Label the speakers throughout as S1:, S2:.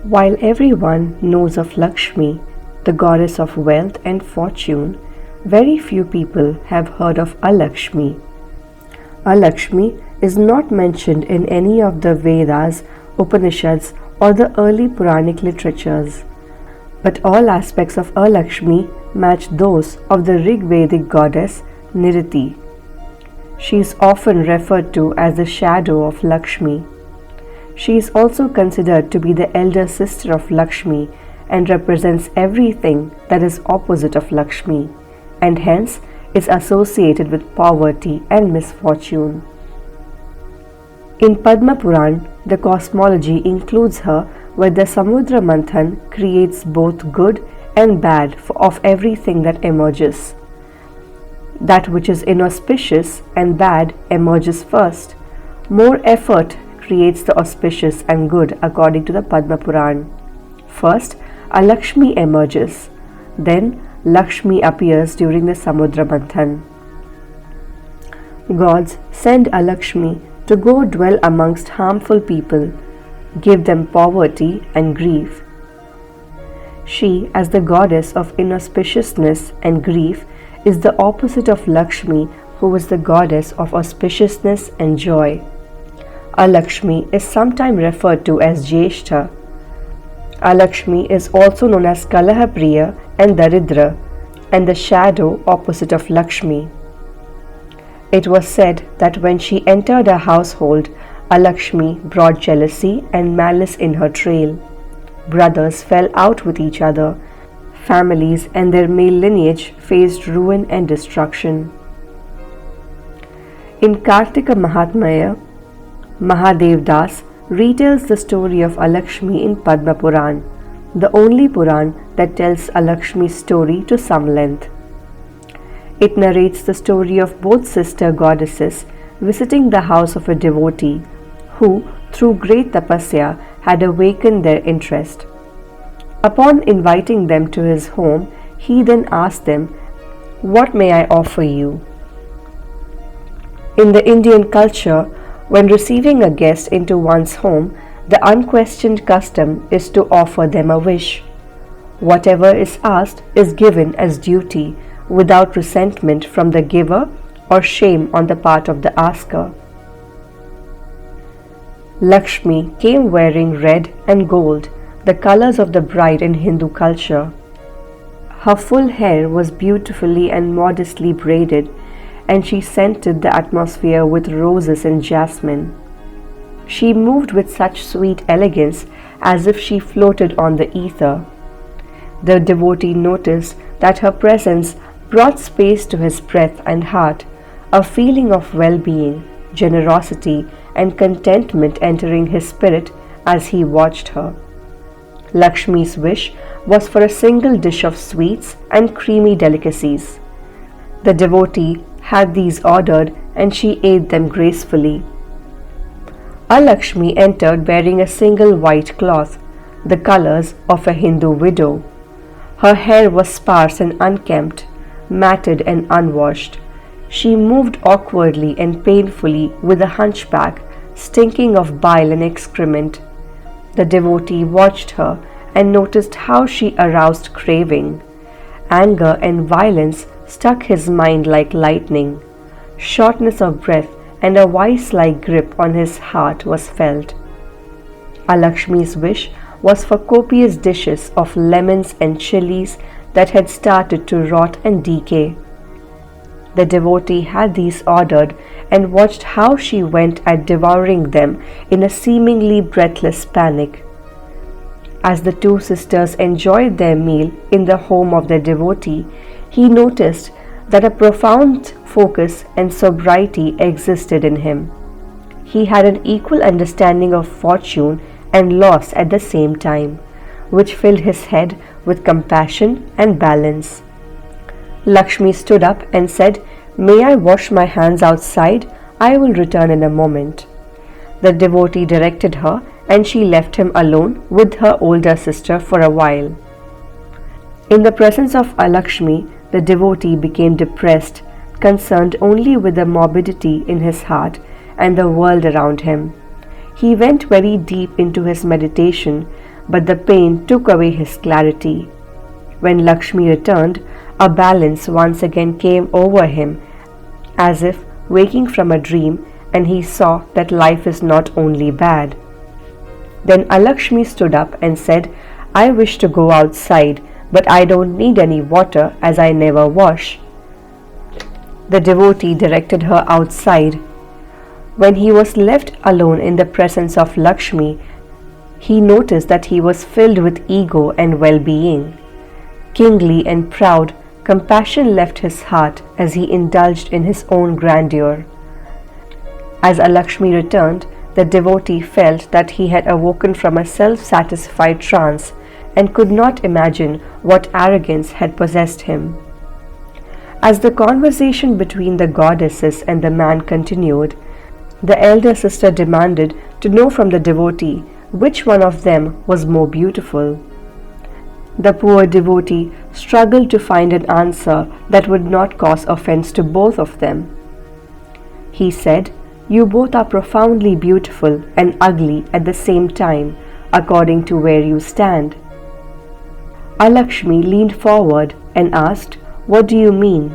S1: While everyone knows of Lakshmi, the goddess of wealth and fortune, very few people have heard of Alakshmi. Alakshmi is not mentioned in any of the Vedas, Upanishads, or the early Puranic literatures. But all aspects of Alakshmi match those of the Rig Vedic goddess Nirṛti. She is often referred to as the shadow of Lakshmi. She is also considered to be the elder sister of Lakshmi and represents everything that is opposite of Lakshmi, and hence is associated with poverty and misfortune. In Padma Purana, the cosmology includes her where the Samudra Manthana creates both good and bad of everything that emerges. That which is inauspicious and bad emerges first. More effort creates the auspicious and good according to the Padma Purana. First, Alakshmi emerges. Then, Lakshmi appears during the Samudra Manthana. Gods send Alakshmi to go dwell amongst harmful people, give them poverty and grief. She, as the goddess of inauspiciousness and grief, is the opposite of Lakshmi, who is the goddess of auspiciousness and joy. Alakshmi is sometimes referred to as Jyestha. Alakshmi is also known as Kalahapriya and Daridara, and the shadow opposite of Lakshmi. It was said that when she entered a household, Alakshmi brought jealousy and malice in her trail. Brothers fell out with each other. Families and their male lineage faced ruin and destruction. In Kartika Mahatmya, Mahadev Das retells the story of Alakshmi in Padma Purana, the only Puran that tells Alakshmi's story to some length. It narrates the story of both sister goddesses visiting the house of a devotee who, through great tapasya, had awakened their interest. Upon inviting them to his home, he then asked them, "What may I offer you?" In the Indian culture, when receiving a guest into one's home, the unquestioned custom is to offer them a wish. Whatever is asked is given as duty, without resentment from the giver or shame on the part of the asker. Lakshmi came wearing red and gold, the colors of the bride in Hindu culture. Her full hair was beautifully and modestly braided, and she scented the atmosphere with roses and jasmine. She moved with such sweet elegance as if she floated on the ether. The devotee noticed that her presence brought space to his breath and heart, a feeling of well-being, generosity, and contentment entering his spirit as he watched her. Lakshmi's wish was for a single dish of sweets and creamy delicacies. The devotee had these ordered and she ate them gracefully. Alakshmi entered wearing a single white cloth, the colors of a Hindu widow. Her hair was sparse and unkempt, matted and unwashed. She moved awkwardly and painfully with a hunchback, stinking of bile and excrement. The devotee watched her and noticed how she aroused craving. Anger and violence struck his mind like lightning. Shortness of breath and a vice-like grip on his heart was felt. Alakshmi's wish was for copious dishes of lemons and chilies that had started to rot and decay. The devotee had these ordered and watched how she went at devouring them in a seemingly breathless panic. As the two sisters enjoyed their meal in the home of their devotee, he noticed that a profound focus and sobriety existed in him. He had an equal understanding of fortune and loss at the same time, which filled his head with compassion and balance. Lakshmi stood up and said, "May I wash my hands outside? I will return in a moment." The devotee directed her and she left him alone with her older sister for a while. In the presence of Alakshmi, the devotee became depressed, concerned only with the morbidity in his heart and the world around him. He went very deep into his meditation, but the pain took away his clarity. When Lakshmi returned, a balance once again came over him, as if waking from a dream, and he saw that life is not only bad. Then Alakshmi stood up and said, "I wish to go outside, but I don't need any water as I never wash." The devotee directed her outside. When he was left alone in the presence of Lakshmi, he noticed that he was filled with ego and well-being. Kingly and proud, compassion left his heart as he indulged in his own grandeur. As Alakshmi returned, the devotee felt that he had awoken from a self-satisfied trance and could not imagine what arrogance had possessed him. As the conversation between the goddesses and the man continued, the elder sister demanded to know from the devotee which one of them was more beautiful. The poor devotee struggled to find an answer that would not cause offense to both of them. He said, "You both are profoundly beautiful and ugly at the same time, according to where you stand." Alakshmi leaned forward and asked, "What do you mean?"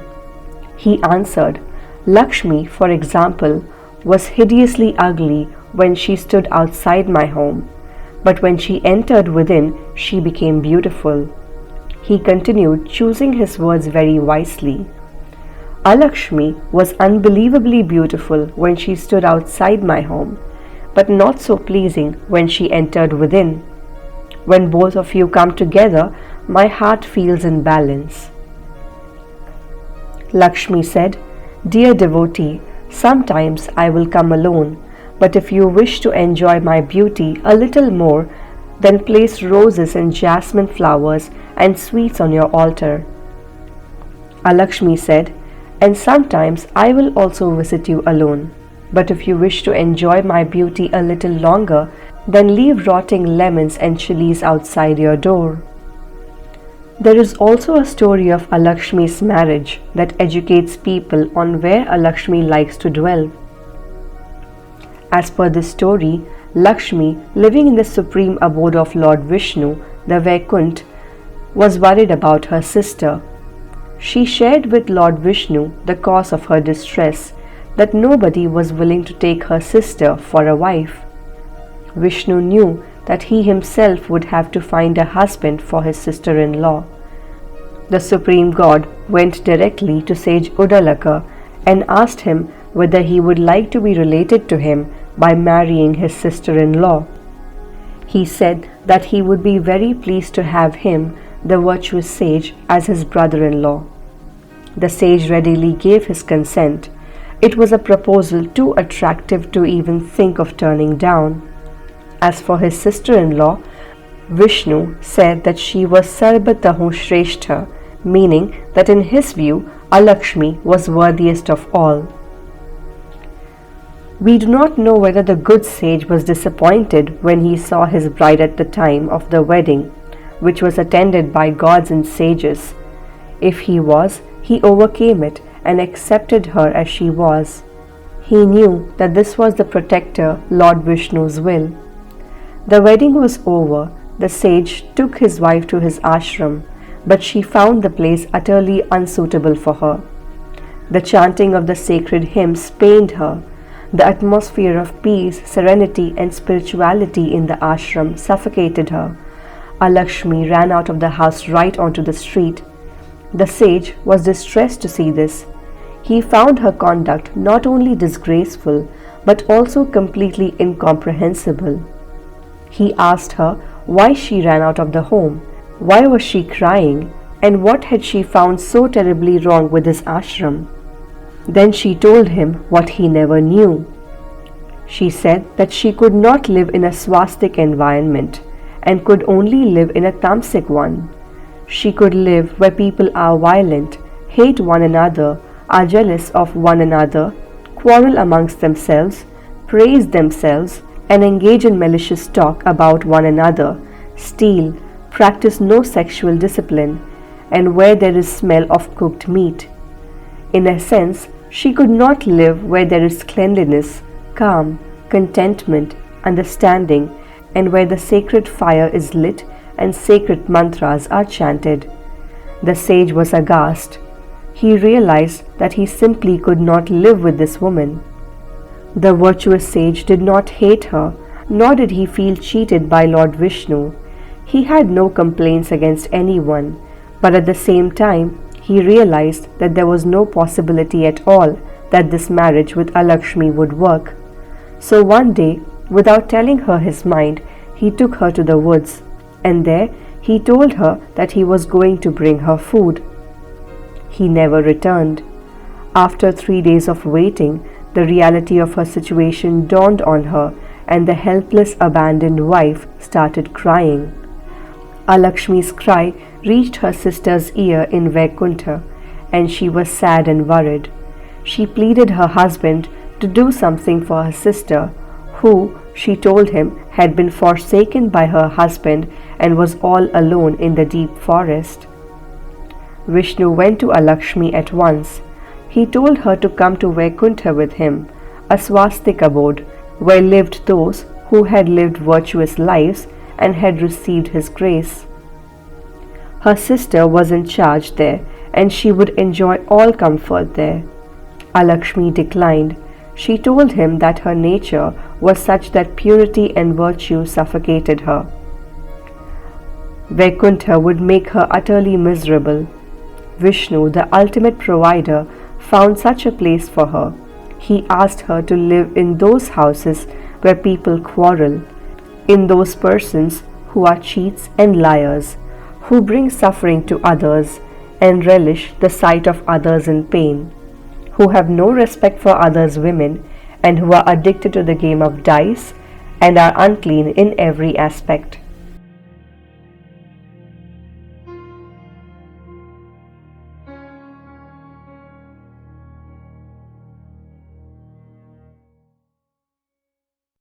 S1: He answered, "Lakshmi, for example, was hideously ugly when she stood outside my home, but when she entered within, she became beautiful." He continued, choosing his words very wisely. Alakshmi was unbelievably beautiful when she stood outside my home, but not so pleasing when she entered within. When both of you come together, my heart feels in balance. Lakshmi said, "Dear devotee, sometimes I will come alone, but if you wish to enjoy my beauty a little more, then place roses and jasmine flowers and sweets on your altar." Alakshmi said, "And sometimes I will also visit you alone, but if you wish to enjoy my beauty a little longer, then leave rotting lemons and chilies outside your door." There is also a story of Alakshmi's marriage that educates people on where Alakshmi likes to dwell. As per this story, Lakshmi, living in the supreme abode of Lord Vishnu, the Vaikuntha, was worried about her sister. She shared with Lord Vishnu the cause of her distress, that nobody was willing to take her sister for a wife. Vishnu knew that he himself would have to find a husband for his sister-in-law. The Supreme God went directly to sage Udalaka and asked him whether he would like to be related to him by marrying his sister-in-law. He said that he would be very pleased to have him, the virtuous sage, as his brother-in-law. The sage readily gave his consent. It was a proposal too attractive to even think of turning down. As for his sister-in-law, Vishnu said that she was Sarvatahu Shrestha, meaning that in his view, Alakshmi was worthiest of all. We do not know whether the good sage was disappointed when he saw his bride at the time of the wedding, which was attended by gods and sages. If he was, he overcame it and accepted her as she was. He knew that this was the protector, Lord Vishnu's will. The wedding was over. The sage took his wife to his ashram, but she found the place utterly unsuitable for her. The chanting of the sacred hymns pained her. The atmosphere of peace, serenity, and spirituality in the ashram suffocated her. Alakshmi ran out of the house right onto the street. The sage was distressed to see this. He found her conduct not only disgraceful, but also completely incomprehensible. He asked her why she ran out of the home, why was she crying, and what had she found so terribly wrong with his ashram. Then she told him what he never knew. She said that she could not live in a swastik environment and could only live in a tamasic one. She could live where people are violent, hate one another, are jealous of one another, quarrel amongst themselves, praise themselves, and engage in malicious talk about one another, steal, practice no sexual discipline, and where there is smell of cooked meat. In a sense, she could not live where there is cleanliness, calm, contentment, understanding, and where the sacred fire is lit and sacred mantras are chanted. The sage was aghast. He realized that he simply could not live with this woman. The virtuous sage did not hate her, nor did he feel cheated by Lord Vishnu. He had no complaints against anyone, but at the same time, he realized that there was no possibility at all that this marriage with Alakshmi would work. So one day, without telling her his mind, he took her to the woods, and there he told her that he was going to bring her food. He never returned. After 3 days of waiting, the reality of her situation dawned on her, and the helpless abandoned wife started crying. Alakshmi's cry reached her sister's ear in Vaikuntha, and she was sad and worried. She pleaded her husband to do something for her sister, who, she told him, had been forsaken by her husband and was all alone in the deep forest. Vishnu went to Alakshmi at once. He told her to come to Vaikuntha with him, a swastik abode, where lived those who had lived virtuous lives and had received his grace. Her sister was in charge there, and she would enjoy all comfort there. Alakshmi declined. She told him that her nature was such that purity and virtue suffocated her. Vaikuntha would make her utterly miserable. Vishnu, the ultimate provider, found such a place for her. He asked her to live in those houses where people quarrel, in those persons who are cheats and liars, who bring suffering to others and relish the sight of others in pain, who have no respect for others' women, and who are addicted to the game of dice and are unclean in every aspect.